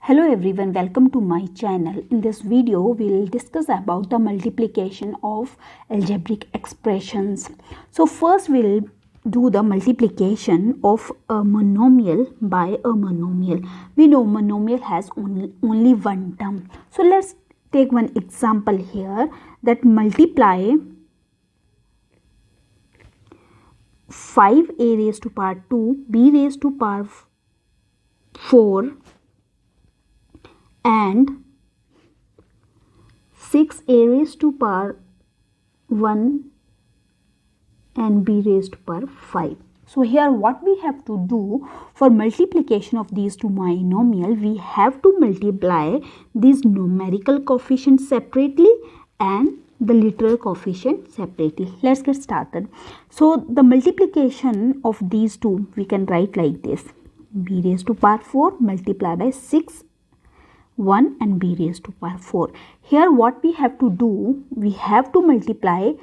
Hello everyone, welcome to my channel. In this video, we'll discuss about the multiplication of algebraic expressions. So first we'll do the multiplication of a monomial by a monomial. We know monomial has only one term. So let's take one example here, that multiply 5a raised to power 2, b raised to power 4 and 6a raised to power 1 and b raised to power 5. So here what we have to do for multiplication of these two monomial, we have to multiply these numerical coefficients separately and the literal coefficient separately. Let's get started. So the multiplication of these two we can write like this: b raised to power 4 multiply by 6 1 and b raised to power 4. Here what we have to do, we have to multiply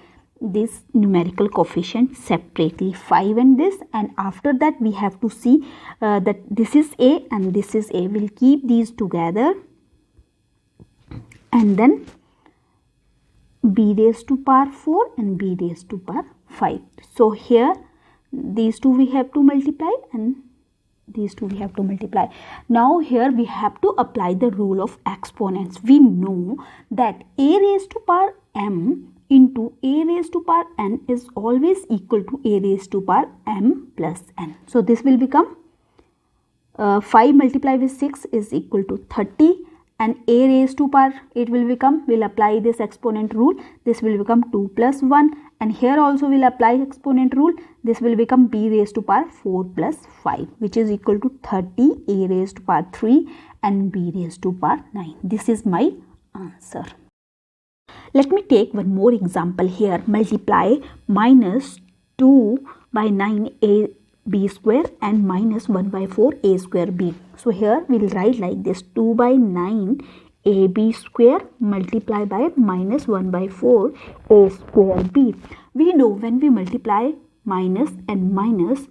this numerical coefficient separately, 5 and this, and after that we have to see that this is a and this is a. We'll keep these together and then b raised to power 4 and b raised to power 5. So here these two we have to multiply and these two we have to multiply. Now here we have to apply the rule of exponents. We know that a raised to power m into a raised to power n is always equal to a raised to power m plus n. So this will become 5 multiplied with 6 is equal to 30, and a raised to power, it will become, we'll apply this exponent rule, this will become 2 plus 1, and here also we'll apply exponent rule, this will become b raised to power 4 plus 5, which is equal to 30, a raised to power 3 and b raised to power 9. This is my answer. Let me take one more example here. Multiply minus 2 by 9 a b square and minus 1 by 4 a square b. So here we will write like this: 2 by 9 a b square multiply by minus 1 by 4 a square b. We know when we multiply minus and minus,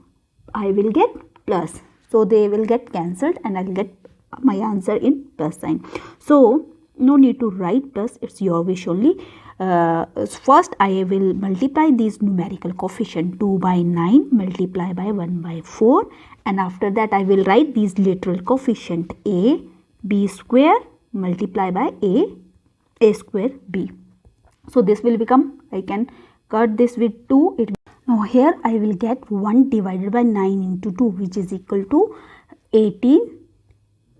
I will get plus. So they will get cancelled and I will get my answer in plus sign. So no need to write plus, it's your wish only. First I will multiply these numerical coefficient, 2 by 9 multiply by 1 by 4, and after that I will write these literal coefficient a b square multiply by a square b. So this will become, I can cut this with 2. Now here I will get 1 divided by 9 into 2, which is equal to 18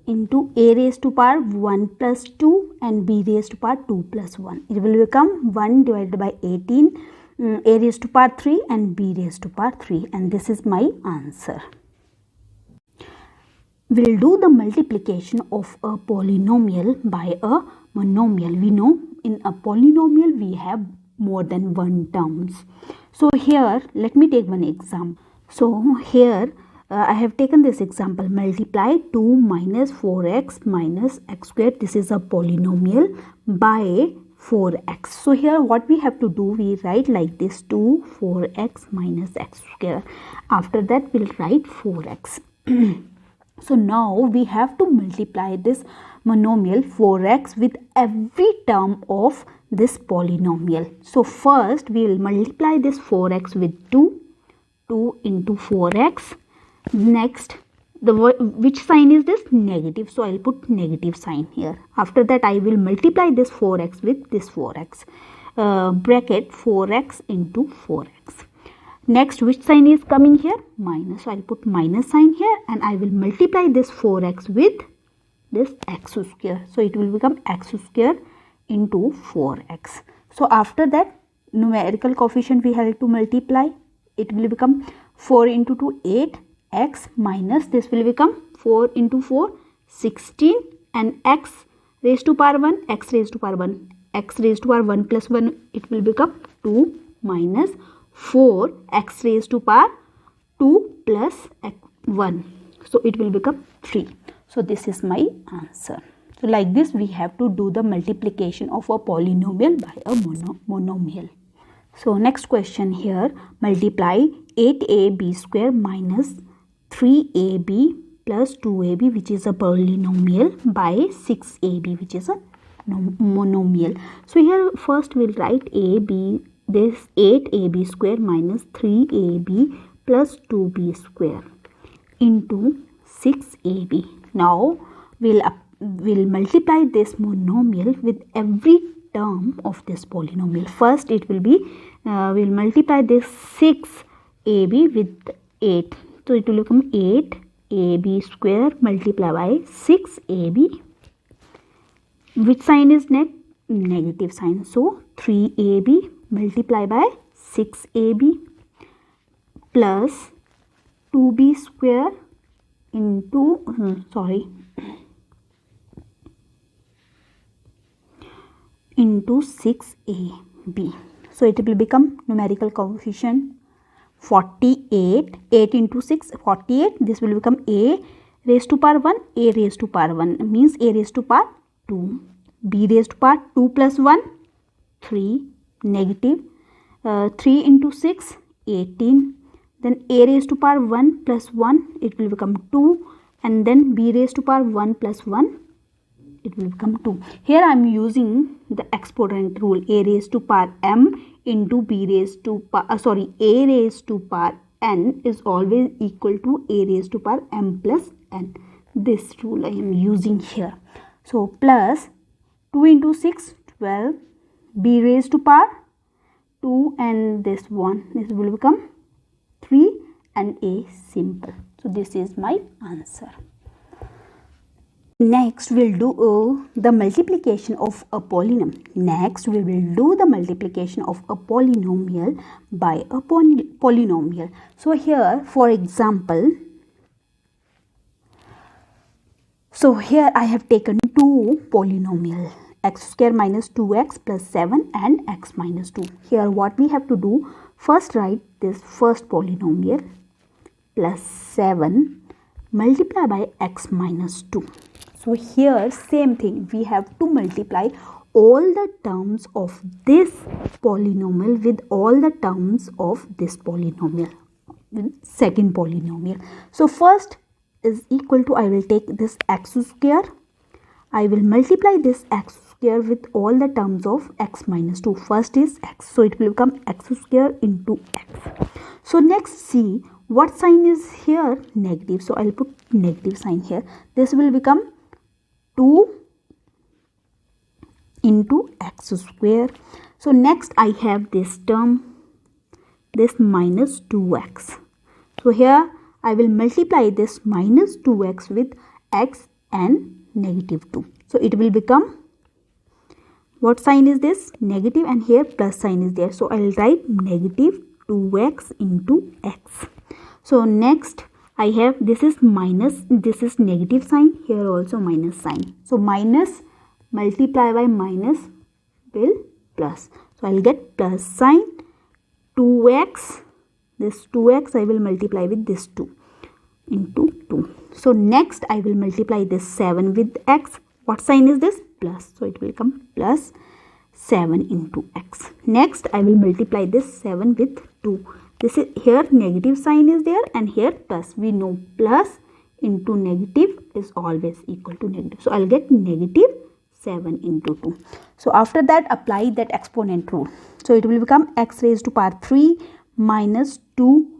into a raised to power 1 plus 2 and b raised to power 2 plus 1. It will become 1 divided by 18, a raised to power 3 and b raised to power 3, and this is my answer. We'll do the multiplication of a polynomial by a monomial. We know in a polynomial we have more than one terms. So here let me take one example. So here I have taken this example: multiply 2 minus 4x minus x squared, this is a polynomial, by 4x. So here what we have to do, we write like this: 2 4x minus x square. After that we'll write 4x. So now we have to multiply this monomial 4x with every term of this polynomial. So first we will multiply this 4x with 2 into 4x. Next, which sign is this? Negative. So I'll put negative sign here. After that I will multiply this 4x with this 4x. Bracket 4x into 4x. Next, which sign is coming here? Minus. So I'll put minus sign here, and I will multiply this 4x with this x square. So it will become x square into 4x. So after that, numerical coefficient we have to multiply. It will become 4 into 2, 8. X minus this will become 4 into 4, 16, and x raised to power 1, x raised to power 1, x raised to power 1 plus 1, it will become 2 minus 4 x raised to power 2 plus 1. So it will become 3. So this is my answer. So like this we have to do the multiplication of a polynomial by a monomial. So next question here: multiply 8ab square minus 3ab plus 2ab, which is a polynomial, by 6ab, which is a monomial. So here first we'll write ab, this 8ab square minus 3ab plus 2b square into 6ab. Now we'll multiply this monomial with every term of this polynomial. First it will be we'll multiply this 6ab with 8. So it will become 8ab square multiplied by 6ab. Which sign is negative sign? So 3ab multiplied by 6ab plus 2b square into into 6ab. So it will become numerical coefficient 48. 8 into 6, 48. This will become a raised to power 1. A raised to power 1 means a raised to power 2. B raised to power 2 plus 1, 3, negative 3 into 6, 18. Then a raised to power 1 plus 1, it will become 2. And then b raised to power 1 plus 1, it will become 2. Here I am using the exponent rule. A raised to power m into b raised to power, a raised to power n is always equal to a raised to power m plus n. This rule I am using here. So plus 2 into 6, 12, b raised to power 2 and this 1. This will become 3 and a simple. So this is my answer. Next we'll do the multiplication of a polynomial. Next we will do the multiplication of a polynomial by a polynomial. So here for example, so here I have taken two polynomial, x square minus 2x plus 7 and x minus 2. Here what we have to do, first write this first polynomial plus 7 multiply by x minus 2. So here same thing, we have to multiply all the terms of this polynomial with all the terms of this polynomial, second polynomial. So first is equal to, I will take this x square, I will multiply this x square with all the terms of x minus 2. First is x, so it will become x square into x. So next see what sign is here, negative, so I will put negative sign here. This will become 2 into x square. So next I have this term, this minus 2x. So here I will multiply this minus 2x with x and negative 2. So it will become, what sign is this? Negative, and here plus sign is there. So I will write negative 2x into x. So next I have, this is minus, this is negative sign, here also minus sign. So minus multiply by minus will plus. So I will get plus sign 2x, this 2x I will multiply with this 2 into 2. So next I will multiply this 7 with x. What sign is this? Plus. So it will become plus 7 into x. Next I will multiply this 7 with 2. This is, here negative sign is there and here plus. We know plus into negative is always equal to negative. So I'll get negative 7 into 2. So after that apply that exponent rule. So it will become x raised to power 3 minus 2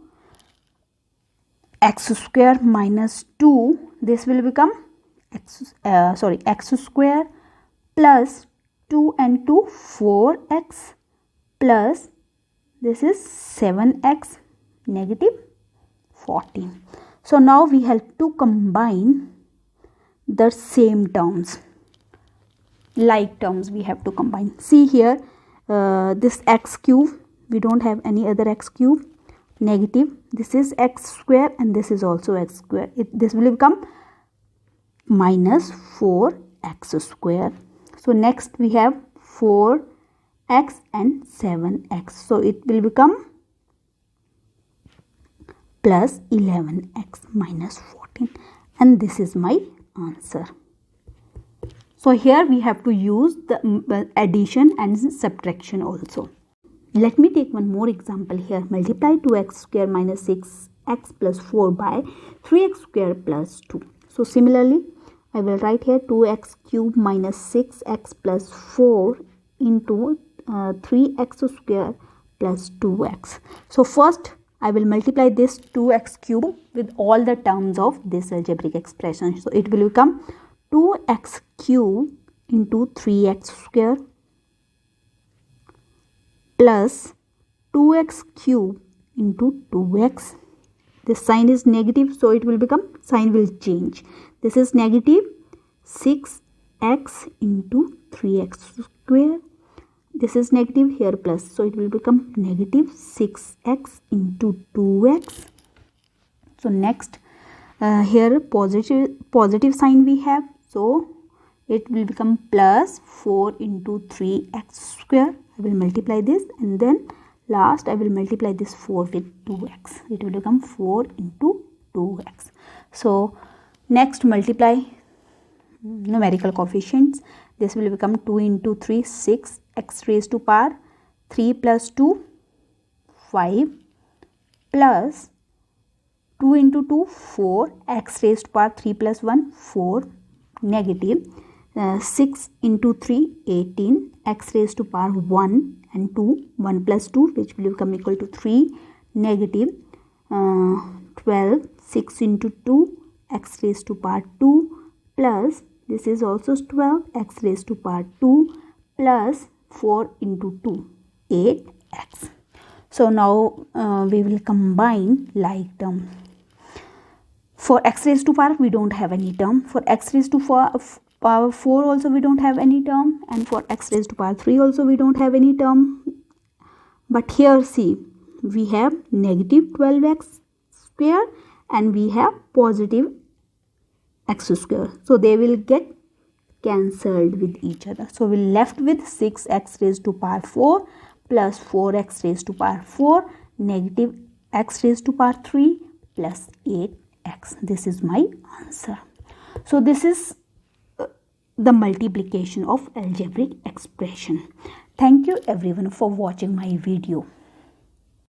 x square minus 2. This will become x square plus 2 and 2 4x plus this is 7x negative 14. So now we have to combine the same terms, like terms we have to combine. See here this x cube, we don't have any other x cube, negative, this is x square and this is also x square. This will become minus 4x square. So next we have 4x and 7x. So it will become plus 11x minus 14. And this is my answer. So here we have to use the addition and subtraction also. Let me take one more example here. Multiply 2x square minus 6 x plus 4 by 3x square plus 2. So similarly, I will write here 2x cube minus 6x plus 4 into 3x square plus 2x. So first I will multiply this 2x cube with all the terms of this algebraic expression. So it will become 2x cube into 3x square plus 2x cube into 2x. This sign is negative, so it will become, sign will change. This is negative 6x into 3x square. This is negative here plus, so it will become negative 6x into 2x. So next here positive sign we have, so it will become plus 4 into 3x square. I will multiply this, and then last I will multiply this 4 with 2x. It will become 4 into 2x. So next multiply numerical coefficients. This will become 2 into 3, 6, x raised to power 3 plus 2, 5 plus 2 into 2, 4, x raised to power 3 plus 1, 4, negative 6 into 3, 18, x raised to power 1 and 2, 1 plus 2, which will become equal to 3, negative 12, 6 into 2, x raised to power 2 plus, this is also 12, x raised to power 2 plus 4 into 2, 8x. So now we will combine like term. For x raised to power we don't have any term. For x raised to power 4 also we don't have any term, and for x raised to power 3 also we don't have any term. But here see, we have negative 12x square and we have positive x square. So they will get cancelled with each other. So we left with 6x raised to power 4 plus 4x raised to power 4 negative x raised to power 3 plus 8x. This is my answer. So this is the multiplication of algebraic expression. Thank you everyone for watching my video.